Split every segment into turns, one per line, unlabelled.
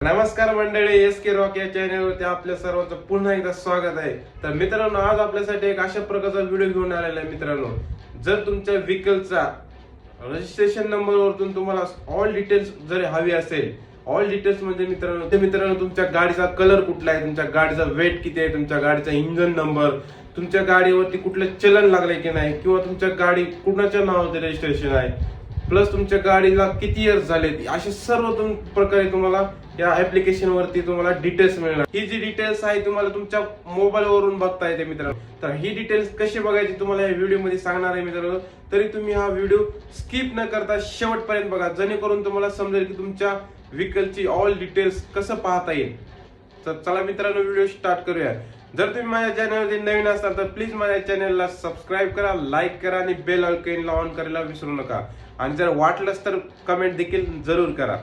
नमस्कार मंडळी, SK rock या चॅनलवरती आपल्या सर्वांचं पुन्हा एकदा स्वागत आहे. तर मित्रांनो, आज आपल्यासाठी एक अशा प्रकारचा व्हिडिओ घेऊन आलेला आहे. मित्रांनो, जर तुमच्या व्हेकलचा रजिस्ट्रेशन नंबरवरून तुम्हाला ऑल डिटेल्स जर हवी असेल, ऑल डिटेल्स म्हणजे मित्रांनो तुमच्या गाडीचा कलर कुठला आहे, तुमच्या गाडीचा वेट किती आहे, तुमच्या गाडीचा इंजन नंबर, तुमच्या गाडीवरती कुठलं चलन लागलंय की नाही, किंवा तुमच्या गाडी कुणाच्या नावाचे रजिस्ट्रेशन आहे, प्लस तुमच्या गाडीला किती इयर्स झाले, असे सर्व प्रकारे तुम्हाला या ऍप्लिकेशन वरती तुम्हाला डिटेल्स मिळणार. ही जी डिटेल्स आहे तुम्हाला तुमच्या मोबाईल वरून बघता येते मित्रांनो. तर ही डिटेल्स कशी बघायची तुम्हाला या व्हिडिओ मध्ये सांगणार आहे मित्रांनो. तरी तुम्ही हा व्हिडिओ स्किप न करता शेवटपर्यंत बघा, जेणेकरून तुम्हाला समजेल की तुमच्या व्हेकलची ऑल डिटेल्स कसं पाहता येईल. तर चला मित्रांनो, व्हिडिओ स्टार्ट करूया. जर तुम्ही माझ्या चॅनलवरती नवीन असाल तर प्लीज माझ्या चॅनलला सबस्क्राईब करा, लाईक करा आणि बेल आयकॉनला ऑन करायला विसरू नका. आणि जर वाटलंच तर कमेंट देखील जरूर करा.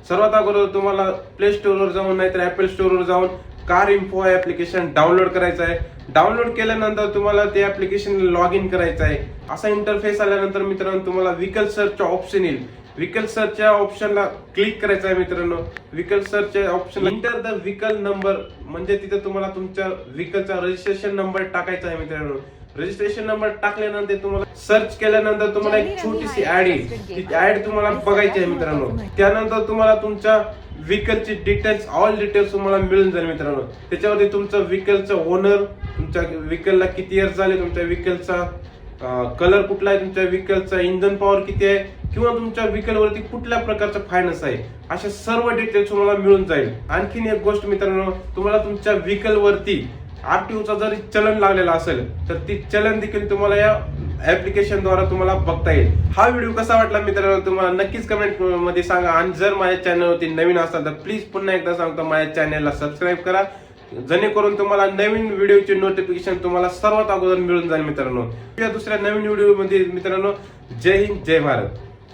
सर्वात अगोदर तुम्हाला प्ले स्टोअरवर जाऊन नाहीतर ऍपल स्टोअरवर जाऊन कार इन्फो ऍप्लिकेशन डाउनलोड करायचं आहे. डाउनलोड केल्यानंतर तुम्हाला ते ऍप्लिकेशन लॉग इन करायचं आहे. असा इंटरफेस आल्यानंतर मित्रांनो तुम्हाला व्हेकल सर्च ऑप्शन येईल. व्हेकल सर्चच्या ऑप्शनला क्लिक करायचं आहे मित्रांनो. व्हेकल सर्चच्या ऑप्शनला इंटर द व्हेकल नंबर म्हणजे तिथे तुम्हाला तुमच्या व्हेकलचा रजिस्ट्रेशन नंबर टाकायचा आहे मित्रांनो. रजिस्ट्रेशन नंबर टाकल्यानंतर तुम्हाला सर्च केल्यानंतर तुम्हाला एक छोटीशी ऍड येईल. ती ऍड तुम्हाला बघायची आहे मित्रांनो. त्यानंतर तुम्हाला तुमच्या व्हेकलची डिटेल्स, ऑल डिटेल्स तुम्हाला मिळून जाईल मित्रांनो. त्याच्यावरती तुमचं व्हेकलचं ओनर, तुमच्या व्हेकलला किती इयर्स झाले, तुमच्या व्हेकलचा कलर कुठला आहे, तुमच्या व्हेकलचा इंधन पॉवर किती आहे, किंवा तुमच्या व्हेकल वरती कुठल्या प्रकारचा फायनान्स आहे, अशा सर्व डिटेल्स तुम्हाला मिळून जाईल. आणखीन एक गोष्ट मित्रांनो, तुम्हाला तुमच्या व्हेकल वरती आरटीओचा जरी चलन लागलेला असेल तर ती चलन देखील तुम्हाला या ऍप्लिकेशन द्वारे तुम्हाला बघता येईल. हा व्हिडिओ कसा वाटला मित्रांनो तुम्हाला नक्कीच कमेंट मध्ये सांगा. आणि जर माझ्या चॅनलवरती नवीन असाल तर प्लीज पुन्हा एकदा सांगतो, माझ्या चॅनलला सबस्क्राईब करा, जेणेकरून तुम्हाला नवीन व्हिडिओचे नोटिफिकेशन तुम्हाला सर्वात अगोदर मिळून जाईल मित्रांनो. दुसऱ्या नवीन व्हिडिओ मध्ये मित्रांनो, जय हिंद, जय भारत.